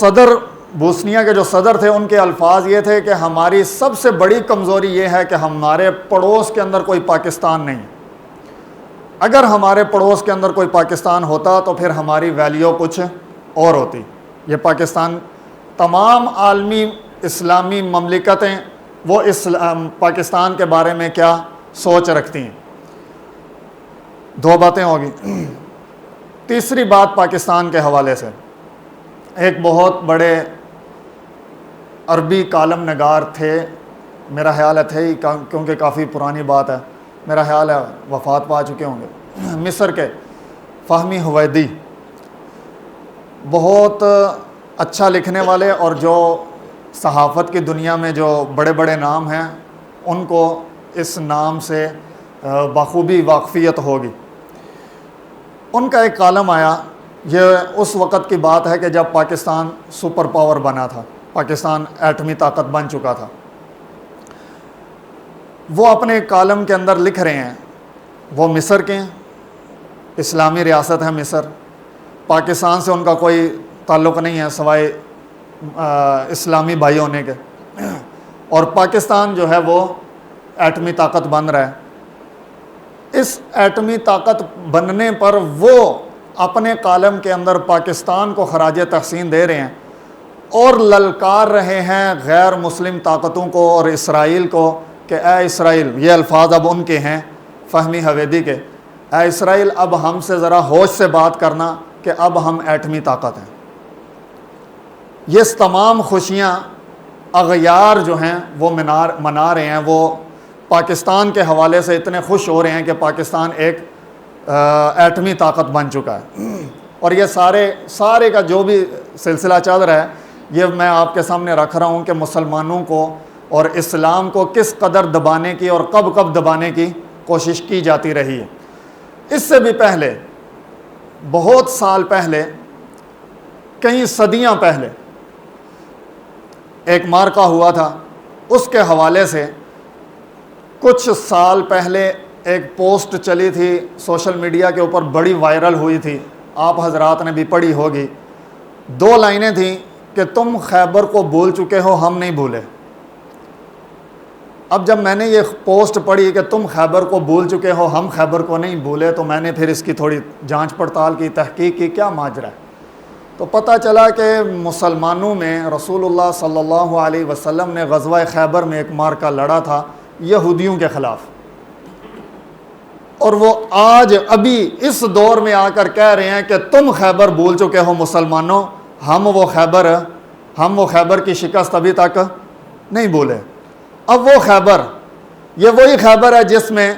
सदर बोस्निया के जो सदर थे उनके अल्फाज ये थे कि हमारी सबसे बड़ी कमज़ोरी ये है कि हमारे पड़ोस के अंदर कोई पाकिस्तान नहीं। अगर हमारे पड़ोस के अंदर कोई पाकिस्तान होता तो फिर हमारी वैल्यू कुछ और होती। ये पाकिस्तान, तमाम आलमी इस्लामी ममलिकतें वो पाकिस्तान के बारे में क्या सोच रखती हैं। दो बातें होगी। तीसरी बात पाकिस्तान के हवाले से, एक बहुत बड़े अरबी कालम नगार थे, मेरा ख्याल है थे ही, क्योंकि काफ़ी पुरानी बात है, मेरा ख्याल है वफ़ात पा चुके होंगे, मिस्र के फ़हमी हुवैदी, बहुत अच्छा लिखने वाले और जो सहाफ़त की दुनिया में जो बड़े बड़े नाम हैं उनको इस नाम से बखूबी वाकफ़ियत होगी। उनका एक कालम आया, ये उस वक़्त की बात है कि जब पाकिस्तान सुपर पावर बना था, पाकिस्तान एटमी ताकत बन चुका था। वो अपने कालम के अंदर लिख रहे हैं, वो मिस्र के हैं, इस्लामी रियासत है मिस्र, पाकिस्तान से उनका कोई ताल्लुक़ नहीं है सिवाय इस्लामी भाई होने के, और पाकिस्तान जो है वो एटमी ताकत बन रहा है। इस एटमी ताकत बनने पर वो अपने कालम के अंदर पाकिस्तान को खराज तहसीन दे रहे हैं और ललकार रहे हैं गैर मुस्लिम ताकतों को और इसराइल को कि ए इसराइल, ये अल्फाज अब उनके हैं फ़हमी हवेदी के, ए इसराइल अब हमसे ज़रा होश से बात करना कि अब हम एटमी ताकत हैं। ये तमाम खुशियाँ अगयार जो हैं वो मना रहे हैं, वो पाकिस्तान के हवाले से इतने खुश हो रहे हैं कि पाकिस्तान एक एटमी ताकत बन चुका है। और ये सारे का जो भी सिलसिला चल रहा है ये मैं आपके सामने रख रहा हूँ कि मुसलमानों को और इस्लाम को किस कदर दबाने की और कब कब दबाने की कोशिश की जाती रही है। इससे भी पहले, बहुत साल पहले, कई सदियाँ पहले एक मार्का हुआ था, उसके हवाले से कुछ साल पहले एक पोस्ट चली थी सोशल मीडिया के ऊपर, बड़ी वायरल हुई थी, आप हजरात ने भी पढ़ी होगी। दो लाइनें थी कि तुम खैबर को भूल चुके हो, हम नहीं भूले। अब जब मैंने ये पोस्ट पढ़ी कि तुम खैबर को भूल चुके हो, हम खैबर को नहीं भूले, तो मैंने फिर इसकी थोड़ी जांच पड़ताल की, तहकीक की, क्या माजरा है। तो पता चला कि मुसलमानों में रसूलुल्लाह सल्लल्लाहु अलैहि वसल्लम ने ग़ज़वा खैबर में एक मार्का लड़ा था यहूदियों के ख़िलाफ़, और वो आज अभी इस दौर में आकर कह रहे हैं कि तुम खैबर भूल चुके हो मुसलमानों, हम वो खैबर की शिकस्त अभी तक नहीं भूले। अब वो खैबर, ये वही खैबर है जिसमें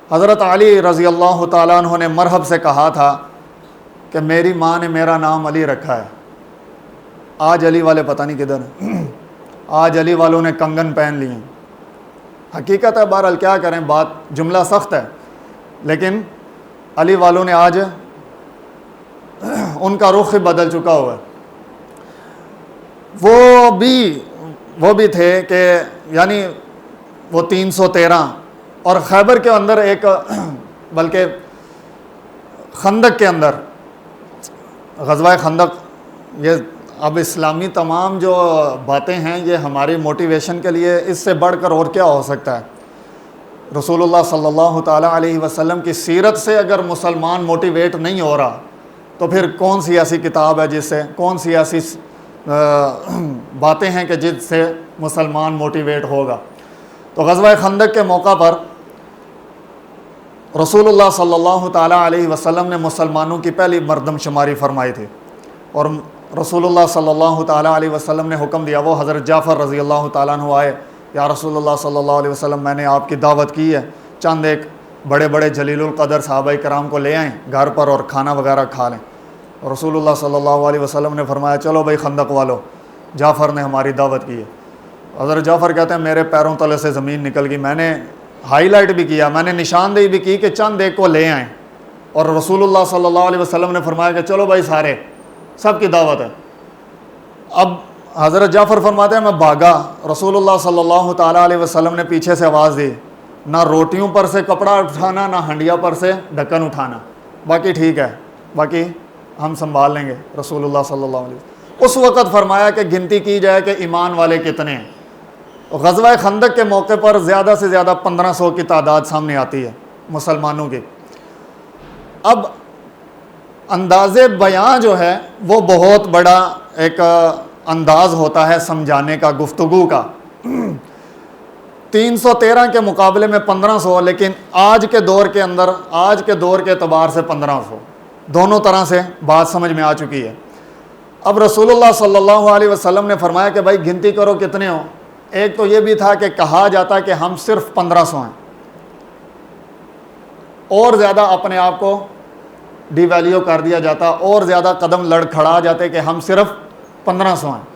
हज़रत अली रज़ी अल्लाह ताला अन्हु ने मरहब से कहा था कि मेरी माँ ने मेरा नाम अली रखा है। आज अली वाले पता नहीं किधर हैं। आज अली वालों ने कंगन पहन लिए। हकीकत है, बहरहाल क्या करें, बात जुमला सख्त है, लेकिन अली वालों ने आज उनका रुख बदल चुका हुआ है। वो भी थे कि यानी वो 313, और खैबर के अंदर एक, बल्कि खंदक के अंदर, ग़ज़वा खंदक, ये अब इस्लामी तमाम जो बातें हैं ये हमारी मोटिवेशन के लिए, इससे बढ़कर और क्या हो सकता है। रसूलुल्लाह सल्लल्लाहु ताला अलैहि वसल्लम की सीरत से अगर मुसलमान मोटिवेट नहीं हो रहा तो फिर कौन सी ऐसी किताब है जिससे, कौन सी ऐसी बातें हैं कि जिससे मुसलमान मोटिवेट होगा। तो ग़ज़वा खंदक के मौका पर रसूलुल्लाह सल्लल्लाहु ताला अलैहि वसल्लम ने मुसलमानों की पहली मरदमशुमारी फरमाई थी, और रसूलुल्लाह सल्लल्लाहु ताला अलैहि वसल्लम ने हुक्म दिया, वो हज़रत जाफ़र रज़ी अल्लाह ताला अन्हु आए, या रसूलुल्लाह सल्लल्लाहु अलैहि वसल्लम मैंने आपकी दावत की है, चंद एक बड़े बड़े जलीलुल क़दर सहाबाए कराम को ले आएँ घर पर और खाना वगैरह खा लें। रसूलुल्लाह सल्लल्लाहु अलैहि वसल्लम ने फरमाया, चलो भाई खंदक वालों, जाफ़र ने हमारी दावत की है। हज़रत जाफ़र कहते हैं मेरे पैरों तले से ज़मीन निकल गई, मैंने हाईलाइट भी किया, मैंने निशानदेही भी की कि चंद एक को ले आएँ, और रसूलुल्लाह सल्लल्लाहु अलैहि वसल्लम ने फरमाया कि चलो भाई सारे, सब की दावत है। अब हज़रत जाफ़र फरमाते हैं मैं भागा, रसूलुल्लाह सल्लल्लाहु ताला अलैहि वसल्लम ने पीछे से आवाज़ दी, ना रोटियों पर से कपड़ा उठाना, ना हंडिया पर से ढक्कन उठाना, बाकी ठीक है, बाकी हम संभाल लेंगे। रसूलुल्लाह सल्लल्लाहु अलैहि वसल्लम उस वक़्त फरमाया कि गिनती की जाए कि ईमान वाले कितने हैं। तो ग़ज़वा खंदक के मौके पर ज़्यादा से ज़्यादा 1500 की तादाद सामने आती है मुसलमानों की। अब अंदाज़े बयां जो है वो बहुत बड़ा एक अंदाज़ होता है समझाने का, गुफ्तगू का। 313 के मुकाबले में 1500, लेकिन आज के दौर के अंदर, आज के दौर के एतबार से 1500, दोनों तरह से बात समझ में आ चुकी है। अब रसूलुल्लाह सल्लल्लाहु अलैहि वसल्लम ने फरमाया कि भाई गिनती करो कितने हो। एक तो ये भी था कि कहा जाता कि हम सिर्फ 1500 हैं, और ज़्यादा अपने आप को डिवैल्यू कर दिया जाता, और ज़्यादा कदम लड़खड़ा जाते कि हम सिर्फ 1500 हैं।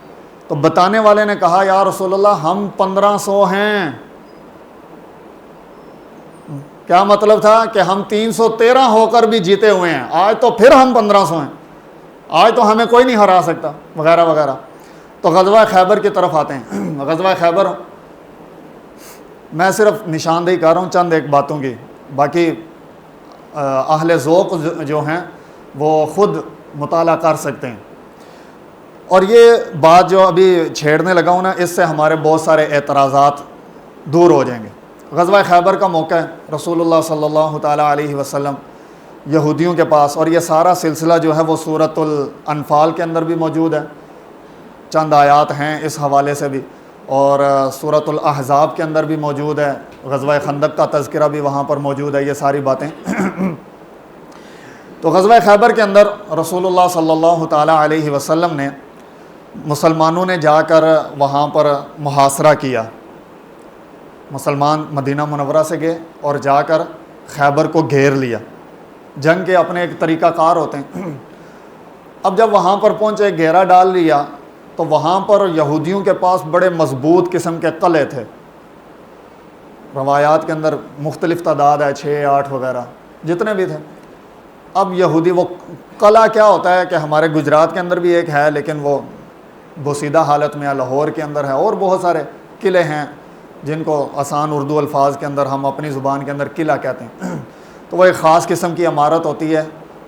तो बताने वाले ने कहा या रसूलुल्लाह हम 1500 हैं। क्या मतलब था कि हम 313 होकर भी जीते हुए हैं, आज तो फिर हम 1500 हैं, आज तो हमें कोई नहीं हरा सकता, वगैरह वगैरह। तो ग़ज़वा खैबर की तरफ आते हैं। ग़ज़वा खैबर, मैं सिर्फ निशानदेही कर रहा हूँ चंद एक बातों की, बाकी अहले ज़ौक़ जो हैं वो ख़ुद मुताला कर सकते हैं। और ये बात जो अभी छेड़ने लगा हूँ ना, इससे हमारे बहुत सारे एतराज़ात दूर हो जाएंगे। ग़ज़वा खैबर का मौका है, रसूलुल्लाह सल्लल्लाहु ताला अलैहि वसल्लम यहूदियों के पास, और ये सारा सिलसिला जो है वो सूरतुल अनफ़ाल के अंदर भी मौजूद है, चंद आयात हैं इस हवाले से भी, और सूरतुल अहज़ाब के अंदर भी मौजूद है, ग़ज़वा खंदक का तज़किरा भी वहाँ पर मौजूद है, ये सारी बातें। तो ग़ज़वा खैबर के अंदर रसूलुल्लाह सल्लल्लाहु ताला अलैहि वसल्लम ने, मुसलमानों ने जाकर वहाँ पर मुहासरा किया। मुसलमान मदीना मुनव्वरा से गए और जाकर खैबर को घेर लिया। जंग के अपने एक तरीक़ाकार होते हैं। अब जब वहाँ पर पहुँचे, घेरा डाल लिया, तो वहाँ पर यहूदियों के पास बड़े मजबूत किस्म के किले थे। रवायात के अंदर मुख्तलिफ़ तादाद है, 6, 8 वगैरह जितने भी थे। अब यहूदी, वो किला क्या होता है कि हमारे गुजरात के अंदर भी एक है, लेकिन वो बोसीदा हालत में है, लाहौर के अंदर है, और बहुत सारे किले हैं जिनको आसान उर्दू अल्फाज के अंदर हम अपनी ज़ुबान के अंदर किला कहते हैं। तो वो एक ख़ास किस्म की इमारत होती है,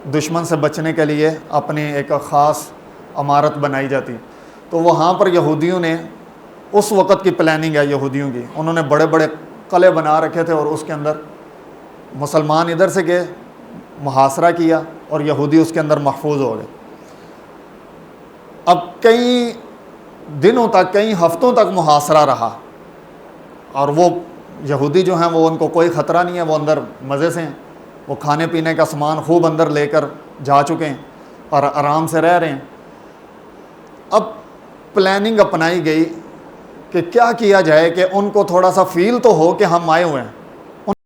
दुश्मन से बचने के लिए अपनी एक ख़ास इमारत बनाई जाती। तो वहाँ पर यहूदियों ने, उस वक़्त की प्लानिंग है यहूदियों की, उन्होंने बड़े बड़े किले बना रखे थे, और उसके अंदर मुसलमान इधर से गए, मुहासरा किया, और यहूदी उसके अंदर महफूज हो गए। अब कई दिनों तक, कई हफ्तों तक मुहासरा रहा, और वो यहूदी जो हैं वो, उनको कोई ख़तरा नहीं है, वो अंदर मज़े से हैं, वो खाने पीने का सामान खूब अंदर लेकर जा चुके हैं और आराम से रह रहे हैं। अब प्लानिंग अपनाई गई कि क्या किया जाए कि उनको थोड़ा सा फील तो हो कि हम आए हुए हैं,